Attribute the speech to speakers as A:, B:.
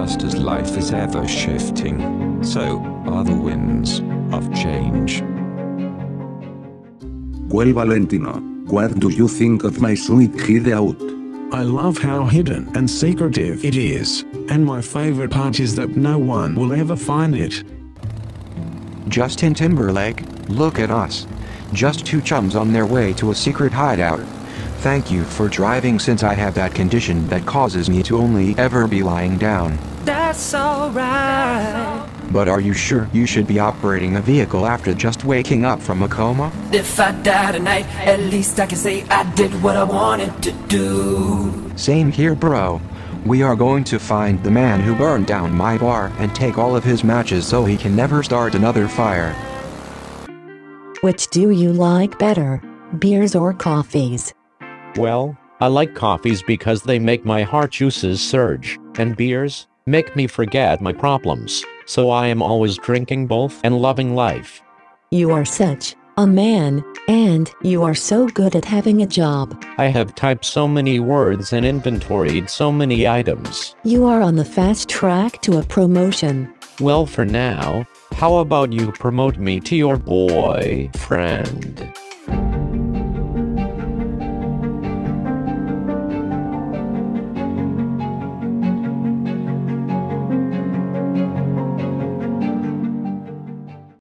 A: just as life is ever shifting, so are the winds of change.
B: Well, Valentino, what do you think of my sweet hideout?
C: I love how hidden and secretive it is, and my favorite part is that no one will ever find it.
D: Justin Timberlake, look at us. Just two chums on their way to a secret hideout. Thank you for driving, since I have that condition that causes me to only ever be lying down.
E: That's alright.
D: But are you sure you should be operating a vehicle after just waking up from a coma?
E: If I die tonight, at least I can say I did what I wanted to do.
D: Same here, bro. We are going to find the man who burned down my bar and take all of his matches so he can never start another fire.
F: Which do you like better, beers or coffees?
G: Well, I like coffees because they make my heart juices surge, and beers make me forget my problems, so I am always drinking both and loving life.
F: You are such a man, and you are so good at having a job.
G: I have typed so many words and inventoried so many items.
F: You are on the fast track to a promotion.
G: Well, for now, how about you promote me to your boyfriend?